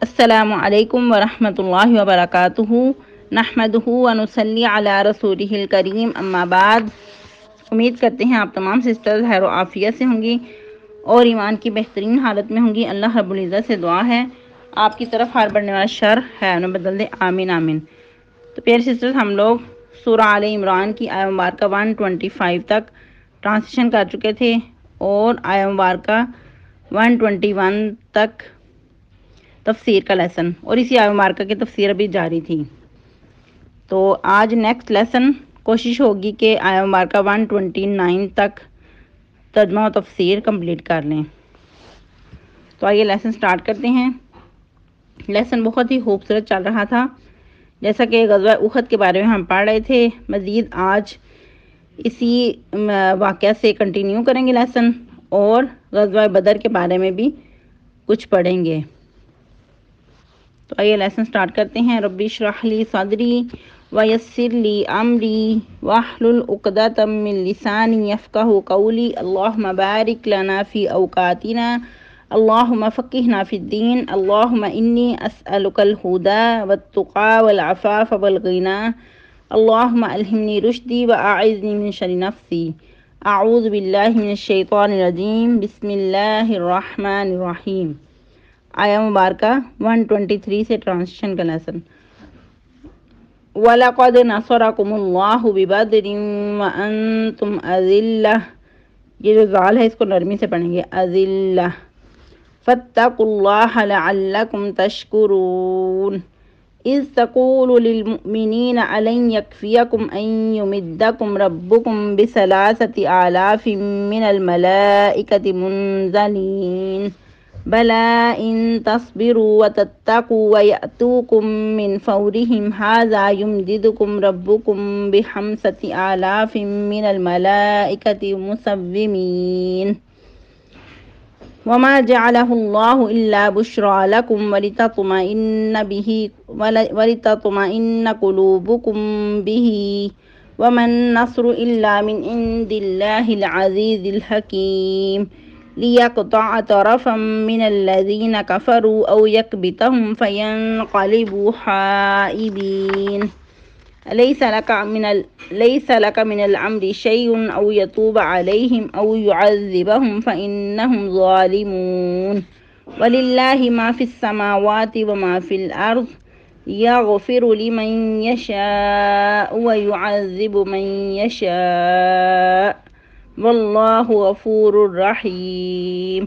السلام علیکم ورحمۃ اللہ وبرکاتہ، نحمدہ ونصلی علی رسولہ الکریم، اما بعد۔ امید کرتے ہیں آپ تمام سسٹرز خیر و عافیت سے ہوں گی اور ایمان کی بہترین حالت میں ہوں گی۔ اللہ رب العزت سے دعا ہے آپ کی طرف ہر بڑھنے والا شر خیر میں بدل دے، آمین آمین۔ تو پیارے سسٹرز، ہم لوگ سورہ آل عمران کی آیہ مبارکہ 125 تک ٹرانسلیشن کر چکے تھے اور آیہ مبارکہ 121 تک تفسیر کا لیسن، اور اسی آیہ مبارکہ کی تفسیر ابھی جاری تھی۔ تو آج نیکسٹ لیسن کوشش ہوگی کہ آیہ مبارکہ 129 تک ترجمہ و تفسیر کمپلیٹ کر لیں۔ تو آئیے لیسن سٹارٹ کرتے ہیں۔ لیسن بہت ہی خوبصورت چل رہا تھا، جیسا کہ غزوہ احد کے بارے میں ہم پڑھ رہے تھے۔ مزید آج اسی واقعہ سے کنٹینیو کریں گے لیسن، اور غزوہ بدر کے بارے میں بھی کچھ پڑھیں گے۔ تو آئیے لیسن سٹارٹ کرتے ہیں۔ ربی اشرح لی صدری ویسر لی امری واحلل عقدۃ من لسانی یفقہوا قولی، اللہم بارک لنا فی اوقاتنا، اللہم فقہنا فی الدین، اللہم انی اسألک الہدی والتقی والعفاف والغنی، اللہم الہمنی رشدی واعذنی من شر نفسی، اعوذ باللہ من الشیطان الرجیم، بسم اللہ الرحمن الرحیم۔ آیہ مبارکہ 123 سے ٹرانسلیشن کا لیسن۔ وَلَقَدْ نَصَرَكُمُ اللَّهُ بِبَدْرٍ وَأَنْتُمْ أَذِلَّةٌ، یہ جو زال ہے اس کو نرمی سے پڑھیں گے، أَذِلَّةٌ، فَاتَّقُوا اللَّهَ لَعَلَّكُمْ تَشْكُرُونَ، إِذْ تَقُولُ لِلْمُؤْمِنِينَ أَلَنْ يَكْفِيَكُمْ أَنْ يُمِدَّكُمْ رَبُّكُمْ بِثَلَاثَةِ آلَافٍ مِّنَ الْمَلَائِكَةِ مُنْزَلِينَ، بَلَىٰ إِن تَصْبِرُوا وَتَتَّقُوا وَيَأْتُوكُم مِّن فَوْرِهِمْ هَٰذَا يُمْدِدْكُمْ رَبُّكُم بِخَمْسَةِ آلَافٍ مِّنَ الْمَلَائِكَةِ مُسَوِّمِينَ، وَمَا جَعَلَهُ اللَّهُ إِلَّا بُشْرَىٰ لَكُمْ وَلِتَطْمَئِنَّ قُلُوبُكُم بِهِ، وَمَا النَّصْرُ إِلَّا مِنْ عِندِ اللَّهِ الْعَزِيزِ الْحَكِيمِ، لِيَقْطَعَ طَرَفًا مِّنَ الَّذِينَ كَفَرُوا أَوْ يَكْبِتَهُمْ فَيَنقَلِبُوا خَائِبِينَ، لَيْسَ لَكَ مِنَ الْأَمْرِ شَيْءٌ أَوْ يَتُوبَ عَلَيْهِمْ أَوْ يُعَذِّبَهُمْ فَإِنَّهُمْ ظَالِمُونَ، وَلِلَّهِ مَا فِي السَّمَاوَاتِ وَمَا فِي الْأَرْضِ، يَغْفِرُ لِمَن يَشَاءُ وَيُعَذِّبُ مَن يَشَاءُ، واللہ غفور الرحیم۔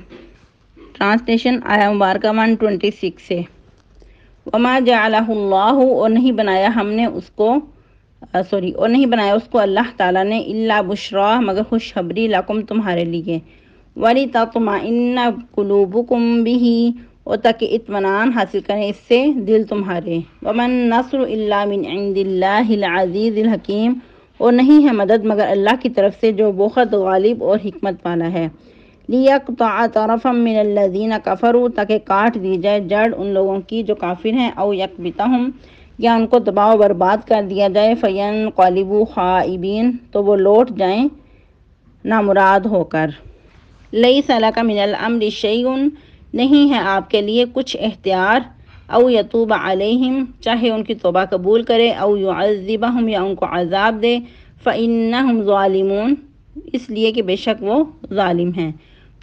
ٹرانسلیشن آیہ مبارکہ 126 سے۔ وما جعلہ اللہ، اور نہیں بنایا اس کو اللہ تعالیٰ نے، الا بشرا، مگر خوشخبری، لکم تمہارے لیے، ولتطمئن قلوبکم بہ، اور تاکہ اطمینان حاصل کریں اس سے دل تمہارے، ومن نصر الا من عند اللہ العزیز الحکیم، اور نہیں ہے مدد مگر اللہ کی طرف سے جو بہت غالب اور حکمت والا ہے، لِيَقْطَعَ طَرَفًا مِّنَ الَّذِينَ كَفَرُوا، تاکہ کاٹ دی جائے جڑ ان لوگوں کی جو کافر ہیں، أَوْ يَكْبِتَهُمْ، یا ان کو تباہ و برباد کر دیا جائے، فَيَنقَلِبُوا خَائِبِينَ، تو وہ لوٹ جائیں نامراد ہو کر۔ لَيْسَ لَكَ مِنَ الْأَمْرِ شَيْءٌ، نہیں ہے آپ کے لیے کچھ اختیار، او یتوب علیہم، چاہے ان کی توبہ قبول کرے، او یعذبہم، یا ان کو عذاب دے، فإنہم ظالمون، اس لیے کہ بے شک وہ ظالم ہیں،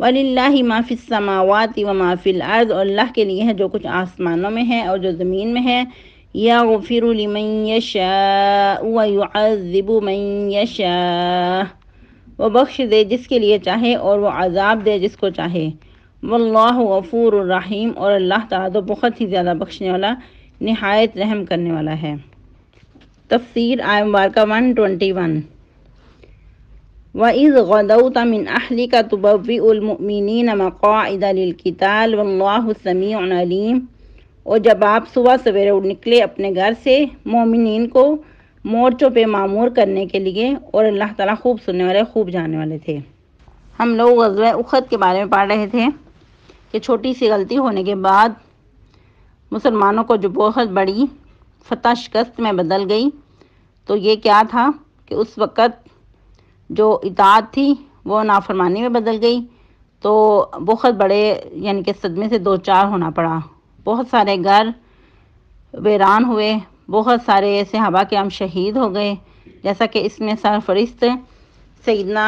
وَلِلَّهِ مَا فِي السَّمَاوَاتِ وَمَا فِي الْأَرْضِ، اور اللہ کے لیے ہے جو کچھ آسمانوں میں ہے اور جو زمین میں ہے، يَغْفِرُ لِمَن يَشَاءُ وَيُعَذِّبُ مَن يَشَاءُ، وہ بخش دے جس کے لیے چاہے اور وہ عذاب دے جس کو چاہے، واللہ غفور الرحیم، اور اللہ تعالیٰ تو بہت ہی زیادہ بخشنے والا، نہایت رحم کرنے والا ہے۔ تفسیر آیہ مبارکہ 121۔ وَإِذْ غَدَوْتَ مِنْ أَهْلِكَ تُبَوِّئُ الْمُؤْمِنِينَ مَقَاعِدَ لِلْقِتَالِ وَاللَّهُ سَمِيعٌ عَلِيمٌ، اور جب آپ صبح سویرے نکلے اپنے گھر سے مومنین کو مورچوں پہ معمور کرنے کے لیے، اور اللہ تعالیٰ خوب سننے والے، خوب جاننے والے تھے۔ ہم لوگ غزوہ احد کے بارے میں پڑھ رہے تھے کہ چھوٹی سی غلطی ہونے کے بعد مسلمانوں کو جو بہت بڑی فتح شکست میں بدل گئی، تو یہ کیا تھا کہ اس وقت جو اطاعت تھی وہ نافرمانی میں بدل گئی، تو بہت بڑے یعنی کہ صدمے سے دو چار ہونا پڑا، بہت سارے گھر ویران ہوئے، بہت سارے صحابہ کرام شہید ہو گئے، جیسا کہ اس میں سرفرست سیدنا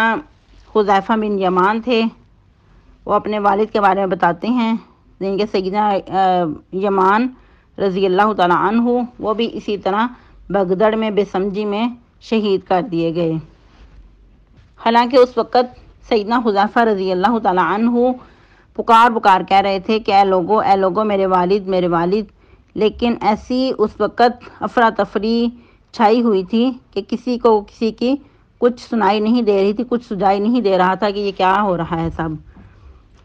حذیفہ بن یمان تھے۔ وہ اپنے والد کے بارے میں بتاتے ہیں، جن کے سیدنا یمان رضی اللہ تعالیٰ عنہ وہ بھی اسی طرح بگدڑ میں بے سمجھی میں شہید کر دیے گئے۔ حالانکہ اس وقت سیدنا حذیفہ رضی اللہ تعالیٰ عنہ پکار کہہ رہے تھے کہ اے لوگو میرے والد، لیکن ایسی اس وقت افراتفری چھائی ہوئی تھی کہ کسی کی کچھ سنائی نہیں دے رہی تھی، کچھ سجائی نہیں دے رہا تھا کہ یہ کیا ہو رہا ہے سب۔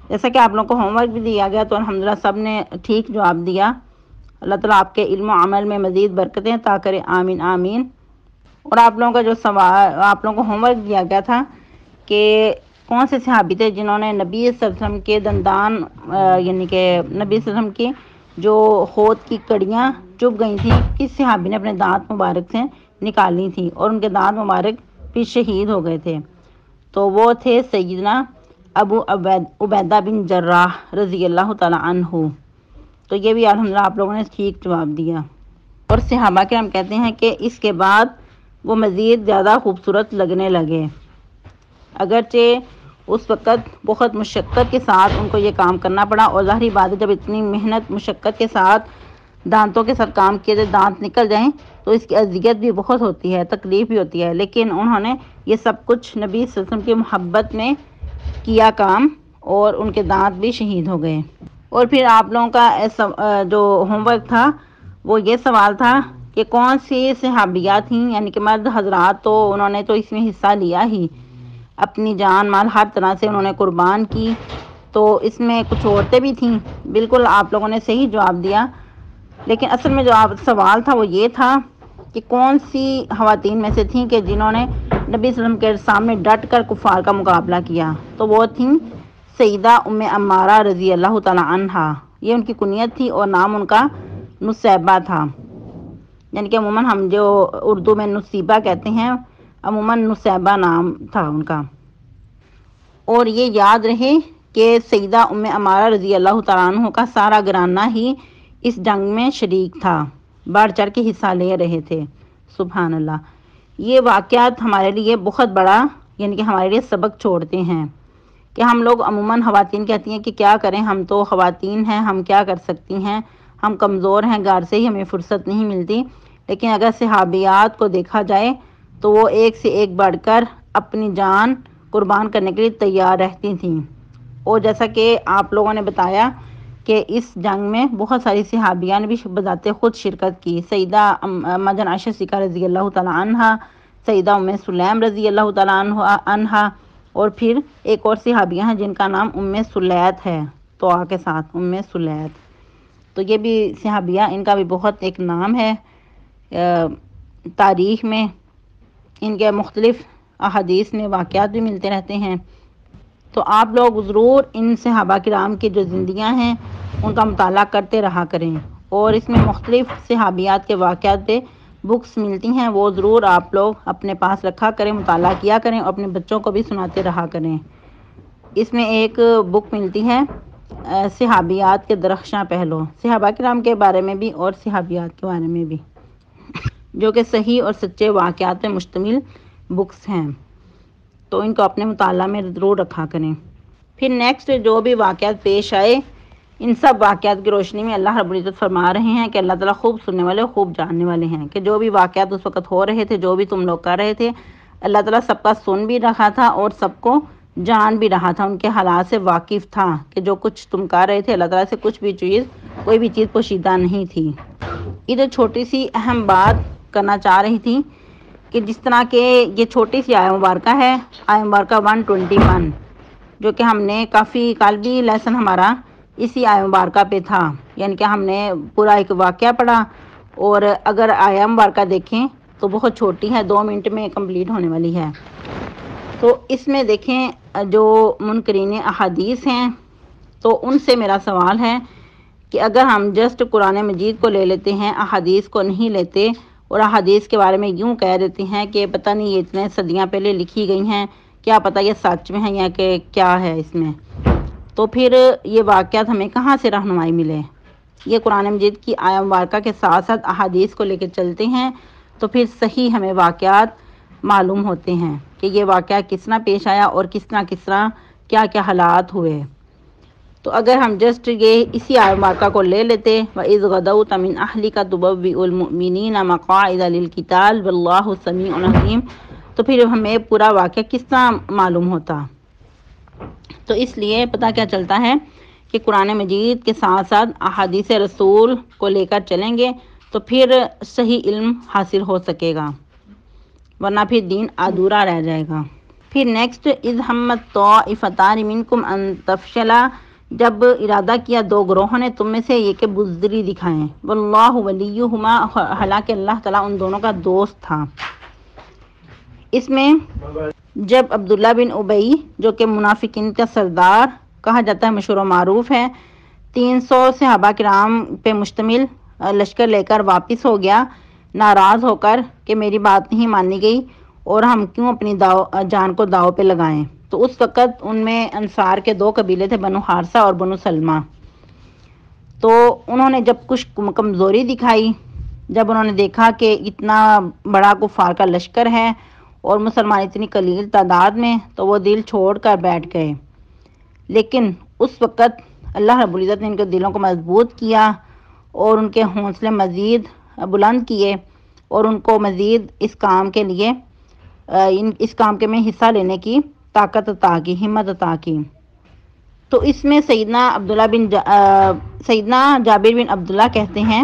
جیسا کہ آپ لوگوں کو ہوم ورک بھی دیا گیا تو الحمدللہ سب نے ٹھیک جواب دیا۔ اللہ تعالیٰ آپ کے علم و عمل میں مزید برکتیں عطا کرے، آمین آمین۔ اور آپ لوگوں کا جو سوال آپ لوگوں کو ہوم ورک دیا گیا تھا کہ کون سے صحابی تھے جنہوں نے نبی صلی اللہ علیہ وسلم کے دندان یعنی کہ نبی صلی اللہ علیہ وسلم کی جو ہونٹ کی کڑیاں چبھ گئی تھیں، کس صحابی نے اپنے دانت مبارک سے نکالی تھی اور ان کے دانت مبارک بھی شہید ہو گئے تھے؟ تو وہ تھے سیدنا ابو عبیدہ بن جراح رضی اللہ تعالیٰ عنہ۔ تو یہ بھی الحمدللہ آپ لوگوں نے ٹھیک جواب دیا۔ اور صحابہ کرام کہتے ہیں کہ اس کے بعد وہ مزید زیادہ خوبصورت لگنے لگے، اگرچہ اس وقت بہت مشقت کے ساتھ ان کو یہ کام کرنا پڑا، اور ظاہری بات ہے جب اتنی محنت مشقت کے ساتھ دانتوں کے ساتھ کام کیے جائے، دانت نکل جائیں تو اس کی اذیت بھی بہت ہوتی ہے، تکلیف بھی ہوتی ہے، لیکن انہوں نے یہ سب کچھ نبی صلی اللہ علیہ وسلم کی محبت میں کیا کام، اور ان کے دانت بھی شہید ہو گئے۔ اور پھر آپ لوگوں کا جو ہوم ورک تھا وہ یہ سوال تھا کہ کون سی صحابیات تھیں، یعنی کہ مرد حضرات تو انہوں نے تو اس میں حصہ لیا ہی، اپنی جان مال ہر طرح سے انہوں نے قربان کی، تو اس میں کچھ عورتیں بھی تھیں۔ بالکل آپ لوگوں نے صحیح جواب دیا، لیکن اصل میں جو سوال تھا وہ یہ تھا کہ کون سی خواتین میں سے تھیں کہ جنہوں نے نبی صلی اللہ علیہ وسلم کے سامنے ڈٹ کر کفار کا مقابلہ کیا؟ تو وہ تھیں سیدہ ام عمارہ رضی اللہ تعالیٰ عنہا، یہ ان کی کنیت تھی اور نام ان کا نصیبہ تھا، یعنی کہ عموماً ہم جو اردو میں نصیبہ کہتے ہیں، عموماً نصیبہ نام تھا ان کا۔ اور یہ یاد رہے کہ سیدہ ام عمارہ رضی اللہ تعالیٰ عنہ کا سارا گھرانہ ہی اس جنگ میں شریک تھا، بڑھ چڑھ کے حصہ لے رہے تھے۔ سبحان اللہ۔ یہ واقعات ہمارے لیے بہت بڑا یعنی کہ ہمارے لیے سبق چھوڑتے ہیں کہ ہم لوگ عموماً خواتین کہتی ہیں کہ کیا کریں، ہم تو خواتین ہیں، ہم کیا کر سکتی ہیں، ہم کمزور ہیں، گھر سے ہی ہمیں فرصت نہیں ملتی، لیکن اگر صحابیات کو دیکھا جائے تو وہ ایک سے ایک بڑھ کر اپنی جان قربان کرنے کے لیے تیار رہتی تھیں۔ اور جیسا کہ آپ لوگوں نے بتایا کہ اس جنگ میں بہت ساری صحابیہ نے بھی بذات خود شرکت کی، سیدہ اماں جان عائشہ صدیقہ رضی اللہ تعالیٰ عنہا، سیدہ ام سلیم رضی اللہ تعالیٰ عنہا، اور پھر ایک اور صحابیہ ہیں جن کا نام ام سلیت ہے، تو آ کے ساتھ ام سلیت، تو یہ بھی صحابیہ، ان کا بھی بہت ایک نام ہے تاریخ میں، ان کے مختلف احادیث میں واقعات بھی ملتے رہتے ہیں۔ تو آپ لوگ ضرور ان صحابہ کرام کی جو زندگیاں ہیں ان کا مطالعہ کرتے رہا کریں، اور اس میں مختلف صحابیات کے واقعات پہ بکس ملتی ہیں، وہ ضرور آپ لوگ اپنے پاس رکھا کریں، مطالعہ کیا کریں، اور اپنے بچوں کو بھی سناتے رہا کریں۔ اس میں ایک بک ملتی ہے صحابیات کے درخشاں پہلو، صحابہ کرام کے بارے میں بھی اور صحابیات کے بارے میں بھی، جو کہ صحیح اور سچے واقعات پہ مشتمل بکس ہیں، تو ان کو اپنے مطالعہ میں ضرور رکھا کریں۔ پھر نیکسٹ جو بھی واقعات پیش آئے، ان سب واقعات کی روشنی میں اللہ رب العزت فرما رہے ہیں کہ اللہ تعالیٰ خوب سننے والے خوب جاننے والے ہیں، کہ جو بھی واقعات اس وقت ہو رہے تھے، جو بھی تم لوگ کر رہے تھے، اللہ تعالیٰ سب کا سن بھی رہا تھا اور سب کو جان بھی رہا تھا، ان کے حالات سے واقف تھا کہ جو کچھ تم کر رہے تھے، اللہ تعالیٰ سے کوئی بھی چیز پوشیدہ نہیں تھی۔ ادھر چھوٹی سی اہم بات کرنا چاہ رہی تھی کہ جس طرح کہ یہ چھوٹی سی آیہ مبارکہ ہے، آیہ مبارکہ 121، جو کہ ہم نے کافی کل بھی لیسن ہمارا اسی آیہ مبارکہ پہ تھا، یعنی کہ ہم نے پورا ایک واقعہ پڑھا، اور اگر آیہ مبارکہ دیکھیں تو بہت چھوٹی ہے، 2 منٹ میں کمپلیٹ ہونے والی ہے۔ تو اس میں دیکھیں جو منکرین احادیث ہیں، تو ان سے میرا سوال ہے کہ اگر ہم جسٹ قرآن مجید کو لے لیتے ہیں، احادیث کو نہیں لیتے، اور احادیث کے بارے میں یوں کہہ دیتے ہیں کہ پتہ نہیں یہ اتنے صدیاں پہلے لکھی گئی ہیں، کیا پتہ یہ سچ میں ہیں یا کہ کیا ہے اس میں، تو پھر یہ واقعات ہمیں کہاں سے رہنمائی ملے؟ یہ قرآن مجید کی آیہ مبارکہ کے ساتھ ساتھ احادیث کو لے کے چلتے ہیں تو پھر صحیح ہمیں واقعات معلوم ہوتے ہیں کہ یہ واقعہ کس طرح پیش آیا اور کس طرح کیا کیا حالات ہوئے۔ تو اگر ہم جسٹ یہ اسی آیہ مبارکہ کو لے لیتے وَإِذْ غَدَوْتَ مِنْ أَهْلِكَ تُبَوِّئُ الْمُؤْمِنِينَ مَقَاعِدَ لِلْقِتَالِ وَاللَّهُ سَمِيعٌ عَلِيمٌ، تو پھر ہمیں پورا واقعہ کس طرح معلوم ہوتا۔ تو اس لیے پتہ کیا چلتا ہے کہ قرآن مجید کے ساتھ ساتھ احادیث رسول کو لے کر چلیں گے تو پھر صحیح علم حاصل ہو سکے گا، ورنہ پھر دین ادھورا رہ جائے گا۔ پھر نیکسٹ اذ ہمت طائفتان منکم ان تفشلا، جب ارادہ کیا دو گروہوں نے تم میں سے یہ کہ بزدلی دکھائیں، واللہ ولیہما، حالانکہ اللہ تعالیٰ ان دونوں کا دوست تھا۔ اس میں جب عبداللہ بن ابی جو کہ منافقین کا سردار کہا جاتا ہے، مشہور و معروف ہے، 300 صحابہ کرام پہ مشتمل لشکر لے کر واپس ہو گیا، ناراض ہو کر کہ میری بات نہیں مانی گئی اور ہم کیوں اپنی جان کو داؤ پہ لگائیں۔ تو اس وقت ان میں انصار کے 2 قبیلے تھے، بنو حارثہ اور بنو سلمہ۔ تو انہوں نے جب کچھ کمزوری دکھائی، جب انہوں نے دیکھا کہ اتنا بڑا کفار کا لشکر ہے اور مسلمان اتنی قلیل تعداد میں، تو وہ دل چھوڑ کر بیٹھ گئے۔ لیکن اس وقت اللہ رب العزت نے ان کے دلوں کو مضبوط کیا اور ان کے حوصلے مزید بلند کیے اور ان کو مزید اس کام کے لیے اس کام کے میں حصہ لینے کی طاقت عطا کی، ہمت عطا کی۔ تو اس میں سیدنا جابر بن عبداللہ کہتے ہیں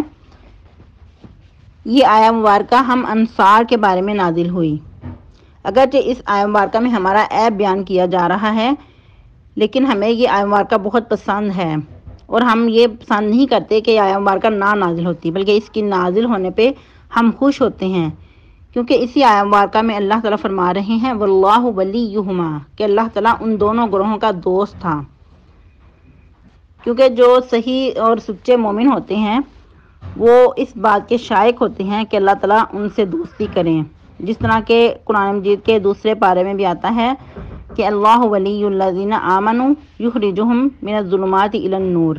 یہ آیہ مبارکہ ہم انصار کے بارے میں نازل ہوئی۔ اگرچہ اس آیہ مبارکہ میں ہمارا عیب بیان کیا جا رہا ہے، لیکن ہمیں یہ آیہ مبارکہ بہت پسند ہے اور ہم یہ پسند نہیں کرتے کہ یہ آیہ مبارکہ نہ نازل ہوتی، بلکہ اس کی نازل ہونے پہ ہم خوش ہوتے ہیں، کیونکہ اسی آیہ مبارکہ میں اللہ تعالیٰ فرما رہے ہیں واللہ ولیہما، کہ اللہ تعالیٰ ان دونوں گروہوں کا دوست تھا۔ کیونکہ جو صحیح اور سچے مومن ہوتے ہیں وہ اس بات کے شائق ہوتے ہیں کہ اللہ تعالیٰ ان سے دوستی کریں، جس طرح کہ قرآن مجید کے دوسرے پارے میں بھی آتا ہے کہ اللہ ولی الذین آمنوا یخرجہم من الظلمات الی النور،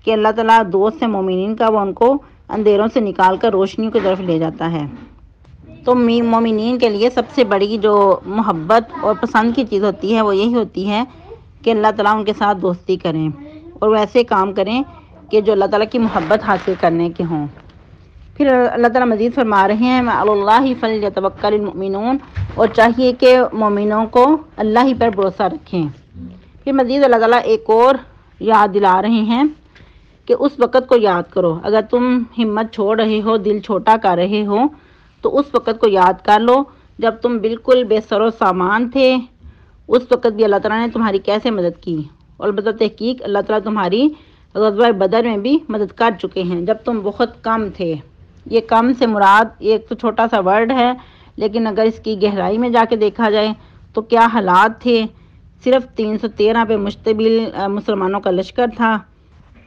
کہ اللہ تعالیٰ دوست ہے مومنین کا، وہ ان کو اندھیروں سے نکال کر روشنیوں کی طرف لے جاتا ہے۔ تو مومنین کے لیے سب سے بڑی جو محبت اور پسند کی چیز ہوتی ہے وہ یہی ہوتی ہے کہ اللہ تعالیٰ ان کے ساتھ دوستی کریں اور ویسے کام کریں کہ جو اللہ تعالیٰ کی محبت حاصل کرنے کے ہوں۔ پھر اللہ تعالیٰ مزید فرما رہے ہیں وَعَلَى اللَّهِ فَلْيَتَوَكَّلِ الْمُؤْمِنُونَ، اور چاہیے کہ مومنوں کو اللہ ہی پر بھروسہ رکھیں۔ پھر مزید اللہ تعالیٰ ایک اور یاد دلا رہے ہیں کہ اس وقت کو یاد کرو، اگر تم ہمت چھوڑ رہے ہو، دل چھوٹا کر رہے ہو، تو اس وقت کو یاد کر لو جب تم بالکل بے سر و سامان تھے، اس وقت بھی اللہ تعالیٰ نے تمہاری کیسے مدد کی، اور البتہ تحقیق اللہ تعالیٰ تمہاری غزوہ بدر میں بھی مدد کر چکے ہیں جب تم بہت کم تھے۔ یہ کم سے مراد ایک تو چھوٹا سا ورڈ ہے، لیکن اگر اس کی گہرائی میں جا کے دیکھا جائے تو کیا حالات تھے۔ صرف 313 پہ مشتمل مسلمانوں کا لشکر تھا،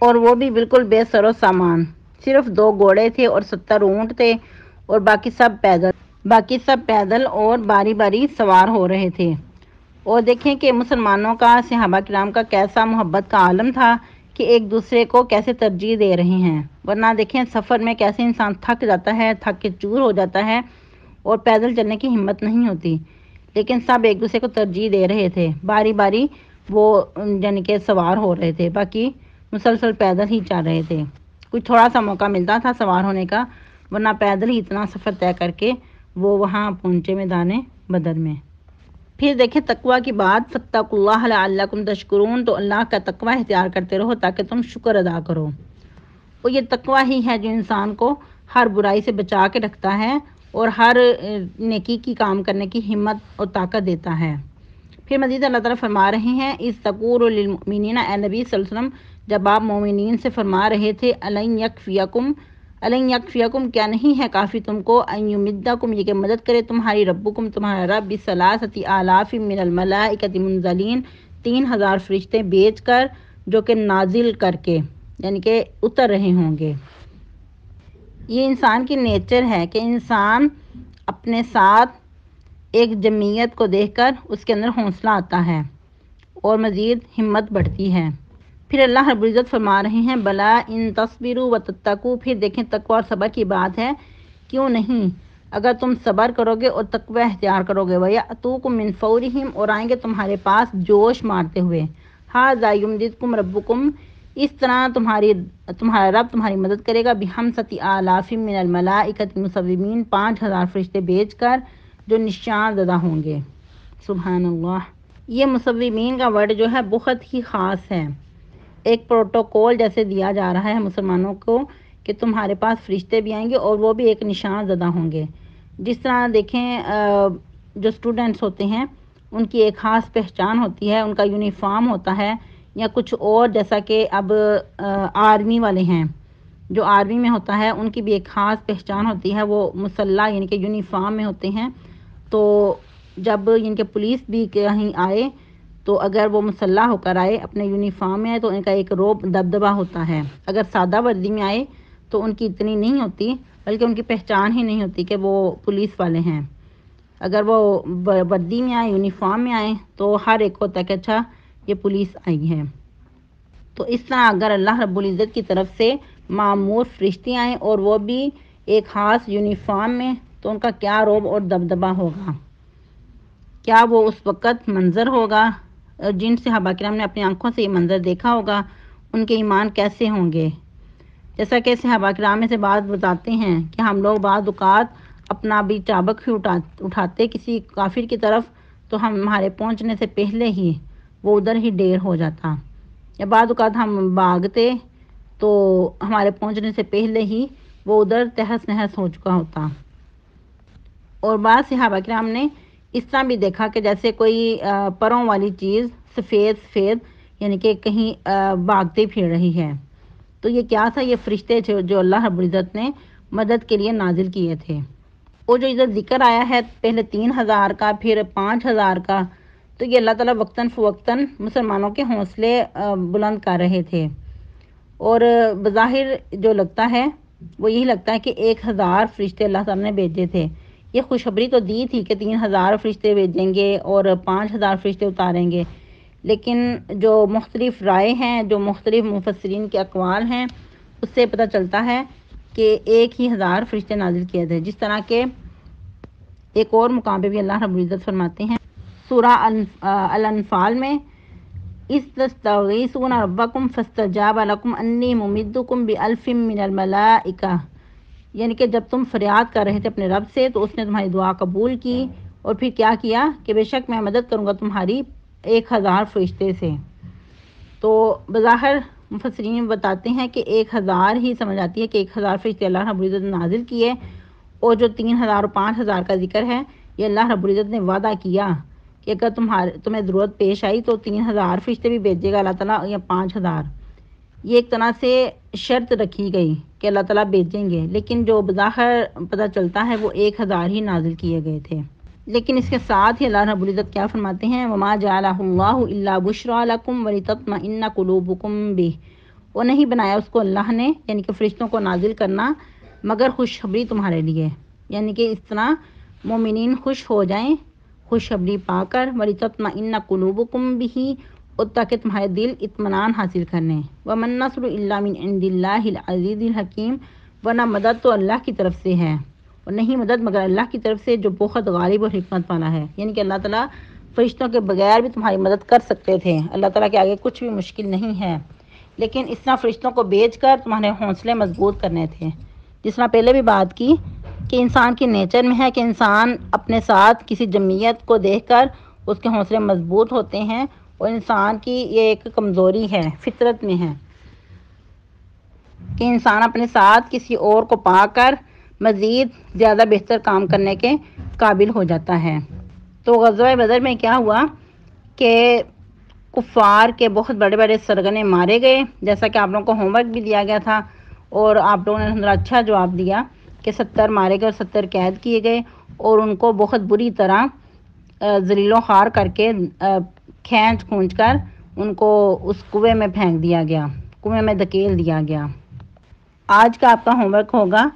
اور وہ بھی بالکل بے سر و سامان، صرف 2 گھوڑے تھے اور 70 اونٹ تھے، اور باقی سب پیدل اور باری باری سوار ہو رہے تھے۔ اور دیکھیں کہ مسلمانوں کا، صحابہ کرام کا کیسا محبت کا عالم تھا کہ ایک دوسرے کو کیسے ترجیح دے رہے ہیں، ورنہ دیکھیں سفر میں کیسے انسان تھک جاتا ہے، تھک کے چور ہو جاتا ہے اور پیدل چلنے کی ہمت نہیں ہوتی، لیکن سب ایک دوسرے کو ترجیح دے رہے تھے، باری باری وہ یعنی کہ سوار ہو رہے تھے، باقی مسلسل پیدل ہی چل رہے تھے۔ کچھ تھوڑا سا موقع ملتا تھا سوار ہونے کا، ورنہ پیدل ہی اتنا سفر طے کر کے وہ وہاں پہنچے میدان بدر میں۔ پھر دیکھیں تقوی کی بات، فاتقوا اللہ لعلکم تشکرون، تو اللہ کا تقوی اختیار کرتے رہو تاکہ تم شکر ادا کرو۔ اور یہ تقوی ہی ہے جو انسان کو ہر برائی سے بچا کے رکھتا ہے اور ہر نیکی کی کام کرنے کی ہمت اور طاقت دیتا ہے۔ پھر مزید اللہ تعالیٰ فرما رہے ہیں اذ تقول للمؤمنین، اے نبی صلی اللہ علیہ وسلم جب آپ مومنین سے فرما رہے تھے الن یکفیکم، کیا نہیں ہے کافی تم کو، ان یمدکم، یہ کہ مدد کرے تمہاری ربکم، تمہارا رب، بثلاثۃ آلاف من الملائکۃ منزلین، 3000 فرشتے بھیج کر، جو کہ نازل کر کے یعنی کہ اتر رہے ہوں گے۔ یہ انسان کی نیچر ہے کہ انسان اپنے ساتھ ایک جمعیت کو دیکھ کر اس کے اندر حوصلہ آتا ہے اور مزید ہمت بڑھتی ہے۔ پھر اللہ رب العزت فرما رہے ہیں بلا ان تصبروا وتتقوا، پھر دیکھیں تقوی اور صبر کی بات ہے، کیوں نہیں اگر تم صبر کرو گے اور تقوی اختیار کرو گے وَيَأْتُوكُم مِّن فَوْرِهِمْ، اور آئیں گے تمہارے پاس جوش مارتے ہوئے، هَذَا يُمْدِدْكُمْ رَبُّكُمْ، اس طرح تمہارا رب تمہاری مدد کرے گا بِخَمْسَةِ آلَافٍ مِّنَ الْمَلَائِكَةِ مُصَوِّمِينَ، 5000 فرشتے بھیج کر جو نشان زدہ ہوں گے۔ سبحان اللہ، یہ مصومین کا ورڈ جو ہے بہت ہی خاص ہے، ایک پروٹوکول جیسے دیا جا رہا ہے مسلمانوں کو کہ تمہارے پاس فرشتے بھی آئیں گے اور وہ بھی ایک نشان زدہ ہوں گے۔ جس طرح دیکھیں جو اسٹوڈنٹس ہوتے ہیں ان کی ایک خاص پہچان ہوتی ہے، ان کا یونیفارم ہوتا ہے یا کچھ اور، جیسا کہ اب آرمی والے ہیں، جو آرمی میں ہوتا ہے ان کی بھی ایک خاص پہچان ہوتی ہے، وہ مسلح یعنی کہ یونیفارم میں ہوتے ہیں۔ تو جب ان کے پولیس بھی کہیں آئے تو اگر وہ مسلح ہو کر آئے اپنے یونیفارم میں آئے تو ان کا ایک روب دبدبہ ہوتا ہے، اگر سادہ وردی میں آئے تو ان کی اتنی نہیں ہوتی، بلکہ ان کی پہچان ہی نہیں ہوتی کہ وہ پولیس والے ہیں۔ اگر وہ وردی میں آئے، یونیفارم میں آئے تو ہر ایک ہوتا ہے کہ اچھا یہ پولیس آئی ہے۔ تو اس طرح اگر اللہ رب العزت کی طرف سے معمور فرشتے آئیں اور وہ بھی ایک خاص یونیفارم میں، تو ان کا کیا روب اور دبدبہ ہوگا، کیا وہ اس وقت منظر ہوگا، جن صحابہ کرام نے اپنی آنکھوں سے یہ منظر دیکھا ہوگا ان کے ایمان کیسے ہوں گے۔ جیسا کہ صحابہ کرام میں سے بعض بتاتے ہیں کہ ہم لوگ بعض اوقات اپنا بھی چابک ہی اٹھاتے کسی کافر کی طرف تو ہمارے پہنچنے سے پہلے ہی وہ ادھر ہی ڈیر ہو جاتا، یا بعض اوقات ہم بھاگتے تو ہمارے پہنچنے سے پہلے ہی وہ ادھر تہس نہس ہو چکا ہوتا۔ اور بعض صحابہ کرام نے اس طرح بھی دیکھا کہ جیسے کوئی پروں والی چیز سفید سفید یعنی کہ کہیں بھاگتے پھر رہی ہے، تو یہ کیا تھا، یہ فرشتے جو اللہ رب العزت نے مدد کے لیے نازل کیے تھے۔ وہ جو ادھر ذکر آیا ہے پہلے 3000 کا پھر 5000 کا، تو یہ اللہ تعالیٰ وقتاً فوقتاً مسلمانوں کے حوصلے بلند کر رہے تھے، اور بظاہر جو لگتا ہے وہ یہی لگتا ہے کہ 1000 فرشتے اللہ تعالیٰ نے بھیجے تھے۔ یہ خوشخبری تو دی تھی کہ 3000 فرشتے بھیجیں گے اور 5000 فرشتے اتاریں گے، لیکن جو مختلف رائے ہیں، جو مختلف مفسرین کے اقوال ہیں، اس سے پتہ چلتا ہے کہ 1000 فرشتے نازل کیے تھے۔ جس طرح کہ ایک اور مقام پہ بھی اللہ رب العزت فرماتے ہیں سورہ الانفال میں اِذْ تَسْتَغِیثُونَ رَبَّکُمْ فَاسْتَجَابَ لَکُمْ أَنِّی مُمِدُّکُمْ بِأَلْفٍ مِّنَ الْمَلَائِکَةِ، یعنی کہ جب تم فریاد کر رہے تھے اپنے رب سے تو اس نے تمہاری دعا قبول کی، اور پھر کیا کیا کہ بے شک میں مدد کروں گا تمہاری 1000 فرشتے سے۔ تو بظاہر مفسرین بتاتے ہیں کہ 1000 ہی سمجھ آتی ہے کہ 1000 فرشتے اللہ رب العزت نے نازل کیے، اور جو 3000 اور 5000 کا ذکر ہے یہ اللہ رب العزت نے وعدہ کیا کہ اگر تمہیں ضرورت پیش آئی تو 3000 فرشتے بھی بھیجے گا اللہ تعالیٰ یا 5000۔ یہ ایک طرح سے شرط رکھی گئی کہ اللہ تعالیٰ بھیجیں گے، لیکن جو بظاہر پتہ چلتا ہے وہ 1000 ہی نازل کیے گئے تھے۔ لیکن اس کے ساتھ ہی اللہ رب العزت کیا فرماتے ہیں وَمَا جَعَلَهُ اللَّهُ إِلَّا بُشْرَىٰ لَكُمْ وَلِتَطْمَئِنَّ قُلُوبُكُمْ بِهِ، وہ نہیں بنایا اس کو اللہ نے یعنی کہ فرشتوں کو نازل کرنا مگر خوشخبری تمہارے لیے، یعنی کہ اس طرح مومنین خوش ہو جائیں خوشخبری پا کر، وَلِتَطْمَئِنَّ قُلُوبُكُمْ بِهِ، اور تاکہ تمہارے دل اطمینان حاصل کرنے، وَمَا النَّصْرُ إِلَّا مِنْ عِنْدِ اللَّهِ الْعَزِيزِ الْحَكِيمِ، ورنہ مدد تو اللہ کی طرف سے ہے، اور نہیں مدد مگر اللہ کی طرف سے جو بہت غالب اور حکمت والا ہے۔ یعنی کہ اللہ تعالیٰ فرشتوں کے بغیر بھی تمہاری مدد کر سکتے تھے، اللہ تعالیٰ کے آگے کچھ بھی مشکل نہیں ہے، لیکن اس طرح فرشتوں کو بھیج کر تمہارے حوصلے مضبوط کرنے تھے۔ جس طرح پہلے بھی بات کی کہ انسان کی نیچر میں ہے کہ انسان اپنے ساتھ کسی جمعیت کو دیکھ کر اس کے حوصلے مضبوط ہوتے ہیں، اور انسان کی یہ ایک کمزوری ہے، فطرت میں ہے کہ انسان اپنے ساتھ کسی اور کو پا کر مزید زیادہ بہتر کام کرنے کے قابل ہو جاتا ہے۔ تو غزوہ بدر میں کیا ہوا کہ کفار کے بہت بڑے بڑے سرغنے مارے گئے، جیسا کہ آپ لوگوں کو ہوم ورک بھی دیا گیا تھا، اور آپ لوگوں نے الحمدللہ اچھا جواب دیا کہ 70 مارے گئے اور 70 قید کیے گئے، اور ان کو بہت بری طرح ذلیل و خوار کر کے کھینچ کھونچ کر ان کو اس کنویں میں پھینک دیا گیا، کنویں میں دھکیل دیا گیا۔ آج کا آپ کا ہوم ورک ہوگا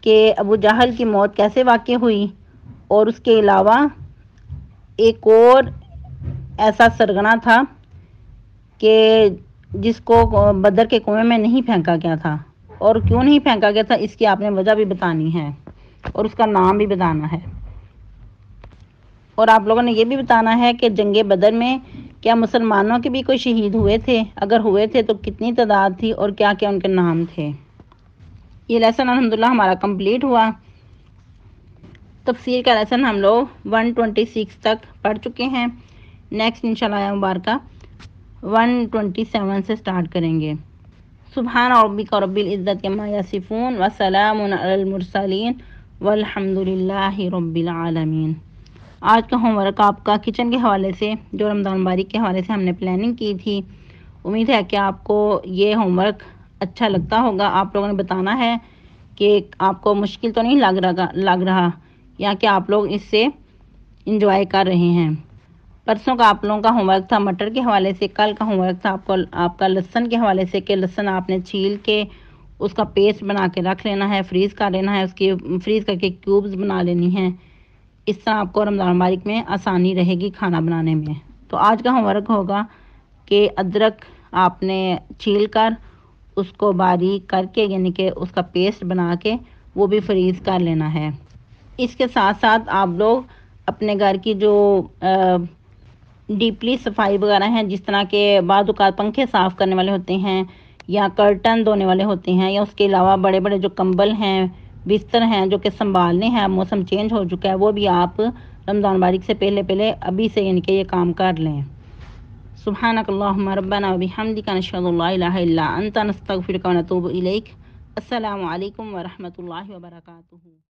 کہ ابو جہل کی موت کیسے واقع ہوئی، اور اس کے علاوہ ایک اور ایسا سرغنہ تھا کہ جس کو بدر کے کنویں میں نہیں پھینکا گیا تھا، اور کیوں نہیں پھینکا گیا تھا اس کی آپ نے وجہ بھی بتانی ہے اور اس کا نام بھی بتانا ہے، اور آپ لوگوں نے یہ بھی بتانا ہے کہ جنگ بدر میں کیا مسلمانوں کے بھی کوئی شہید ہوئے تھے، اگر ہوئے تھے تو کتنی تعداد تھی اور کیا کیا ان کے نام تھے۔ یہ لیسن الحمدللہ ہمارا کمپلیٹ ہوا۔ تفسیر کا لیسن ہم لوگ 126 تک پڑھ چکے ہیں، نیکسٹ انشاءاللہ مبارکہ 127 سے سٹارٹ کریں گے۔ سبحان ربک رب العزت عما یصفون وسلام علی المرسلین والحمد للہ رب العالمین۔ آج کا ہوم ورک آپ کا کچن کے حوالے سے، جو رمضان مبارک کے حوالے سے ہم نے پلاننگ کی تھی، امید ہے کہ آپ کو یہ ہوم ورک اچھا لگتا ہوگا۔ آپ لوگوں نے بتانا ہے کہ آپ کو مشکل تو نہیں لگ رہا یا کہ آپ لوگ اس سے انجوائے کر رہے ہیں۔ پرسوں کا آپ لوگوں کا ہوم ورک تھا مٹر کے حوالے سے، کل کا ہوم ورک تھا آپ کا لہسن کے حوالے سے کہ لہسن آپ نے چھیل کے اس کا پیسٹ بنا کے رکھ لینا ہے، فریز کر لینا ہے، اس کی فریز کر کے کیوبز بنا لینی ہیں۔ اس طرح آپ کو رمضان مبارک میں آسانی رہے گی کھانا بنانے میں۔ تو آج کا ہوم ورک ہوگا کہ ادرک آپ نے چھیل کر اس کو باریک کر کے یعنی کہ اس کا پیسٹ بنا کے وہ بھی فریز کر لینا ہے۔ اس کے ساتھ ساتھ آپ لوگ اپنے گھر کی جو ڈیپلی صفائی وغیرہ ہیں، جس طرح کے بعض اوقات پنکھے صاف کرنے والے ہوتے ہیں یا کرٹن دھونے والے ہوتے ہیں، یا اس کے علاوہ بڑے بڑے جو کمبل ہیں، بستر ہیں جو کہ سنبھالنے ہیں، موسم چینج ہو چکا ہے، وہ بھی آپ رمضان مبارک سے پہلے ابھی سے یعنی کہ یہ کام کر لیں۔ سبحانک اللہم ربنا وبحمدک نشہد ان لا الہ الا انت نستغفرک ونتوب الیک۔ السلام علیکم ورحمۃ اللہ وبرکاتہ۔